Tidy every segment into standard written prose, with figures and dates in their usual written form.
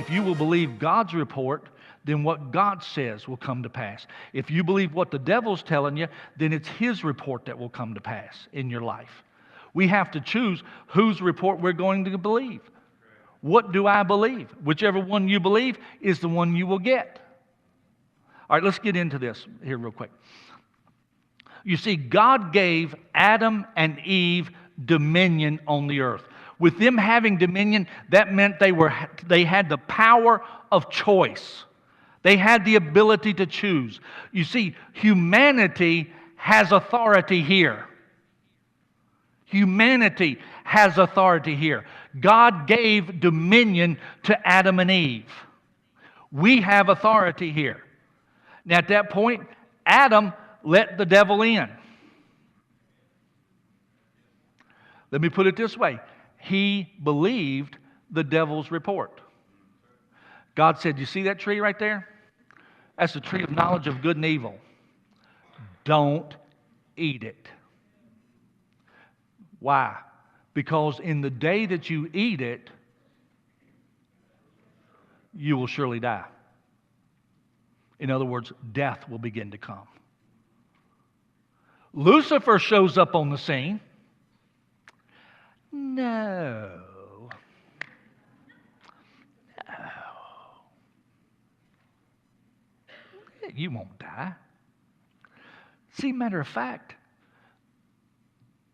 If you will believe God's report, then what God says will come to pass. If you believe what the devil's telling you, then it's his report that will come to pass in your life. We have to choose whose report we're going to believe. What do I believe? Whichever one you believe is the one you will get. All right, let's get into this here real quick. You see, God gave Adam and Eve dominion on the earth. With them having dominion, that meant they had the power of choice. They had the ability to choose. You see, humanity has authority here. Humanity has authority here. God gave dominion to Adam and Eve. We have authority here. Now, at that point, Adam let the devil in. Let me put it this way. He believed the devil's report. God said, you see that tree right there? That's the tree of knowledge of good and evil. Don't eat it. Why? Because in the day that you eat it, you will surely die. In other words, death will begin to come. Lucifer shows up on the scene. No. You won't die. See, matter of fact,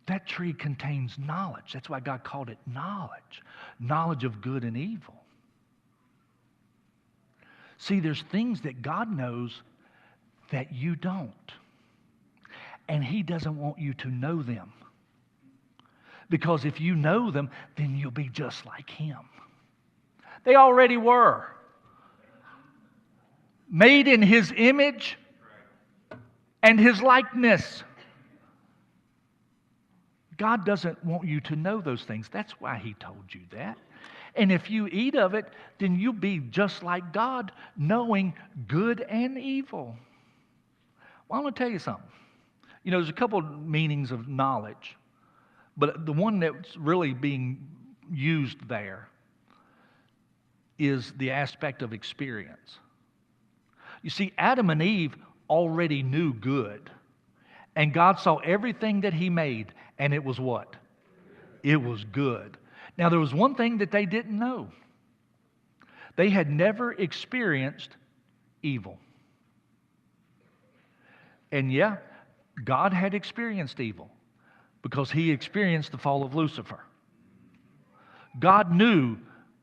that tree contains knowledge. That's why God called it knowledge. Knowledge of good and evil. See, there's things that God knows that you don't. And He doesn't want you to know them. Because if you know them, then you'll be just like Him. They already were. Made in His image and His likeness. God doesn't want you to know those things. That's why He told you that. And if you eat of it, then you'll be just like God, knowing good and evil. Well, I'm going to tell you something. You know, there's a couple of meanings of knowledge, but the one that's really being used there is the aspect of experience. You see, Adam and Eve already knew good, and God saw everything that He made, and it was what? It was good. Now, there was one thing that they didn't know. They had never experienced evil. And yeah, God had experienced evil because He experienced the fall of Lucifer. God knew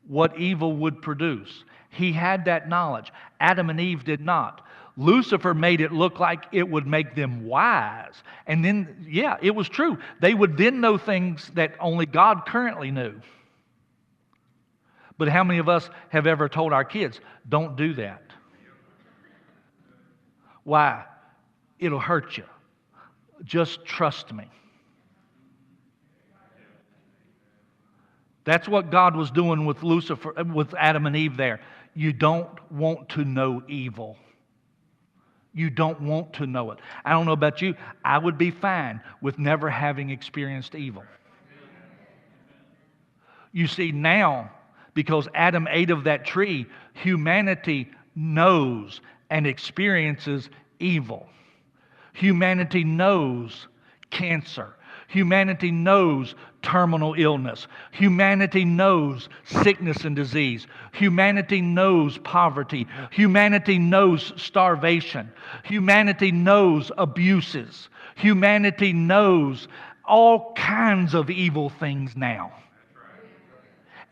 what evil would produce. He had that knowledge. Adam and Eve did not. Lucifer made it look like it would make them wise. And then, yeah, it was true. They would then know things that only God currently knew. But how many of us have ever told our kids, don't do that? Why? It'll hurt you. Just trust me. That's what God was doing with Lucifer, with Adam and Eve there. You don't want to know evil. You don't want to know it. I don't know about you. I would be fine with never having experienced evil. You see, now, because Adam ate of that tree, humanity knows and experiences evil. Humanity knows cancer. Humanity knows terminal illness. Humanity knows sickness and disease. Humanity knows poverty. Humanity knows starvation. Humanity knows abuses. Humanity knows all kinds of evil things now.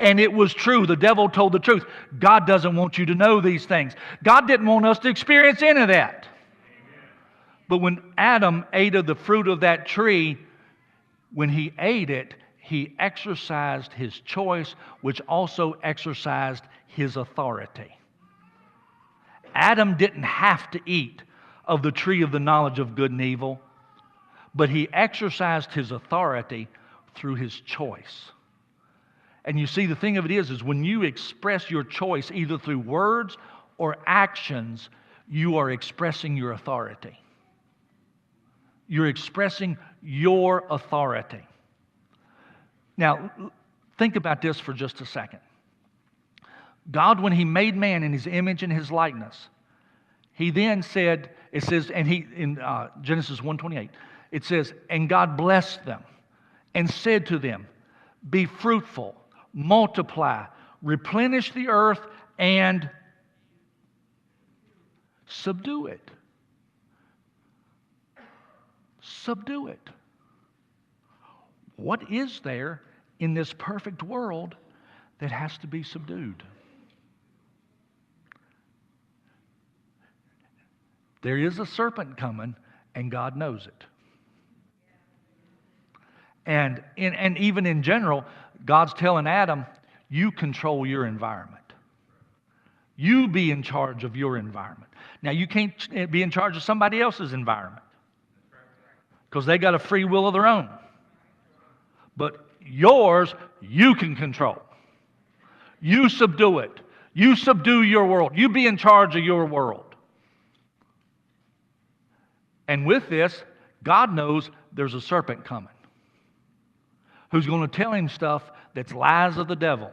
And it was true. The devil told the truth. God doesn't want you to know these things. God didn't want us to experience any of that. But when Adam ate of the fruit of that tree, when he ate it, he exercised his choice, which also exercised his authority. Adam didn't have to eat of the tree of the knowledge of good and evil, but he exercised his authority through his choice. And you see, the thing of it is when you express your choice either through words or actions, you are expressing your authority. You're expressing your authority. Now, think about this for just a second. God, when He made man in His image and His likeness, He then said, it says, and He in Genesis 1:28, it says, and God blessed them and said to them, be fruitful, multiply, replenish the earth, and subdue it. Subdue it. What is there in this perfect world that has to be subdued? There is a serpent coming, and God knows it. And even in general, God's telling Adam, you control your environment. You be in charge of your environment. Now, you can't be in charge of somebody else's environment because they got a free will of their own. But yours, you can control. You subdue it. You subdue your world. You be in charge of your world. And with this, God knows there's a serpent coming who's going to tell him stuff that's lies of the devil.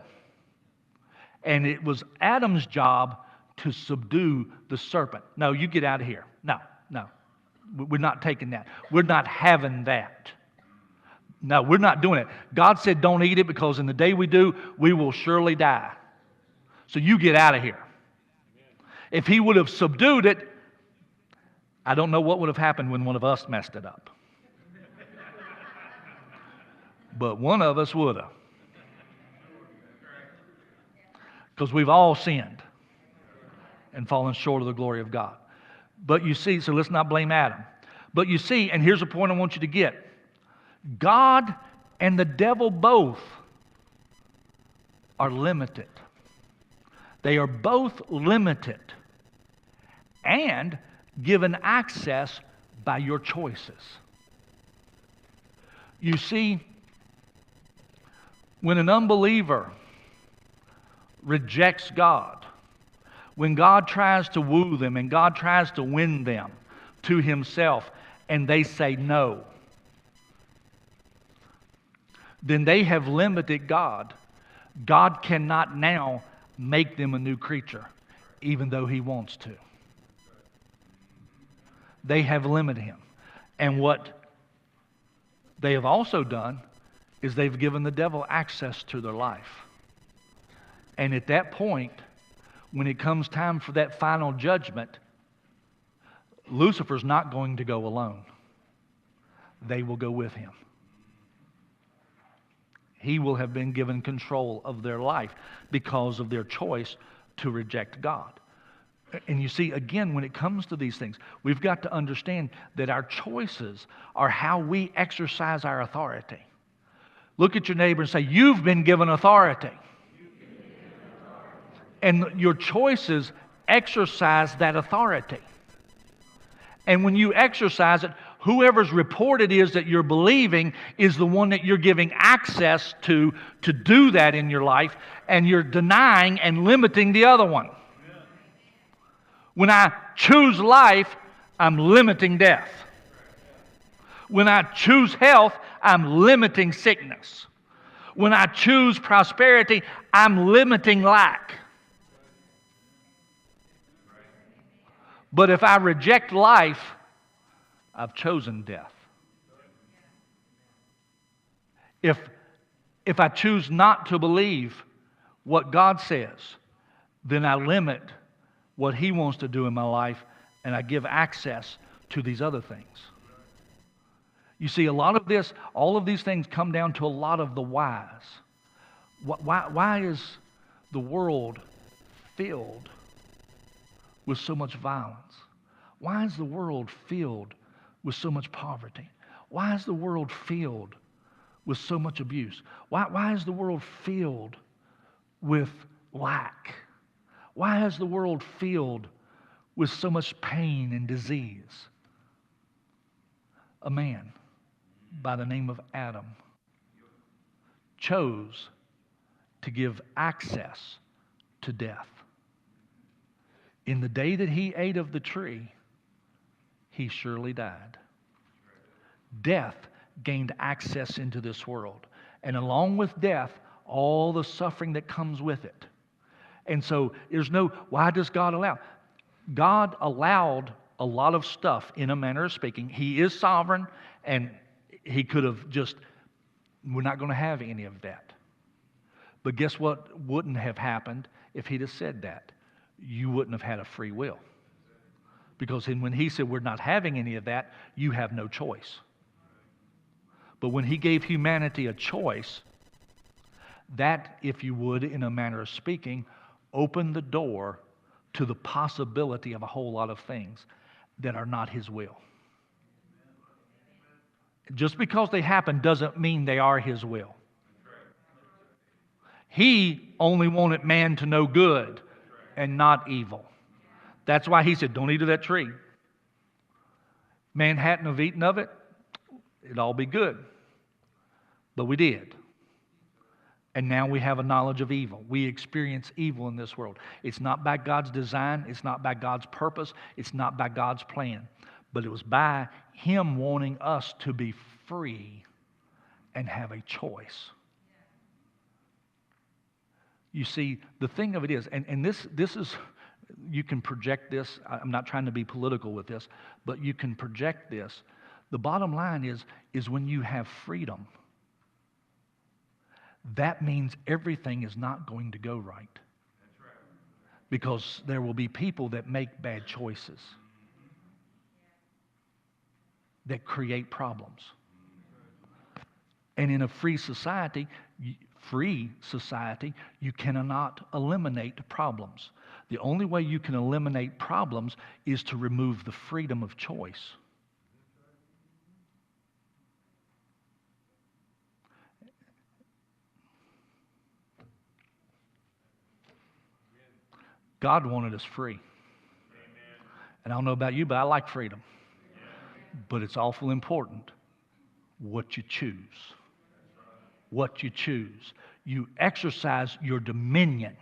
And it was Adam's job to subdue the serpent. No, you get out of here. No. We're not taking that. We're not having that. No, we're not doing it. God said don't eat it because in the day we do, we will surely die. So you get out of here. If He would have subdued it, I don't know what would have happened when one of us messed it up. But one of us would have. Because we've all sinned and fallen short of the glory of God. But you see, so let's not blame Adam. But you see, and here's a point I want you to get. God and the devil both are limited. They are both limited and given access by your choices. You see, when an unbeliever rejects God, when God tries to woo them and God tries to win them to Himself and they say no, then they have limited God. God cannot now make them a new creature, even though He wants to. They have limited Him. And what they have also done is they've given the devil access to their life. And at that point, when it comes time for that final judgment, Lucifer's not going to go alone. They will go with him. He will have been given control of their life because of their choice to reject God. And you see, again, when it comes to these things, we've got to understand that our choices are how we exercise our authority. Look at your neighbor and say, you've been given authority. And your choices exercise that authority. And when you exercise it, whoever's report it is that you're believing is the one that you're giving access to do that in your life, and you're denying and limiting the other one. When I choose life, I'm limiting death. When I choose health, I'm limiting sickness. When I choose prosperity, I'm limiting lack. But if I reject life, I've chosen death. If I choose not to believe what God says, then I limit what He wants to do in my life, and I give access to these other things. You see, a lot of this, all of these things come down to a lot of the whys. Why is the world filled with so much violence? Why is the world filled with so much poverty? Why is the world filled with so much abuse? Why is the world filled with lack? Why is the world filled with so much pain and disease? A man by the name of Adam chose to give access to death. In the day that he ate of the tree, he surely died. Death gained access into this world. And along with death, all the suffering that comes with it. And so there's no, why does God allow? God allowed a lot of stuff in a manner of speaking. He is sovereign, and He could have just, we're not going to have any of that. But guess what wouldn't have happened if He'd have said that? You wouldn't have had a free will. Because when He said we're not having any of that, you have no choice. But when He gave humanity a choice, that, if you would, in a manner of speaking, opened the door to the possibility of a whole lot of things that are not His will. Just because they happen doesn't mean they are His will. He only wanted man to know good and not evil. That's why He said, don't eat of that tree. Man hadn't have eaten of it, it'd all be good. But we did. And now we have a knowledge of evil. We experience evil in this world. It's not by God's design. It's not by God's purpose. It's not by God's plan. But it was by Him wanting us to be free and have a choice. You see, the thing of it is, and this is, you can project this. I'm not trying to be political with this, but you can project this. The bottom line is when you have freedom, that means everything is not going to go right. That's right. Because there will be people that make bad choices that create problems. And in a free society, you cannot eliminate problems. The only way you can eliminate problems is to remove the freedom of choice. God wanted us free. And I don't know about you, but I like freedom. But it's awful important what you choose. What you choose. You exercise your dominion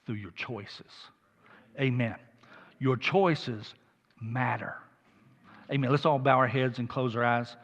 through your choices. Amen. Your choices matter. Amen. Let's all bow our heads and close our eyes.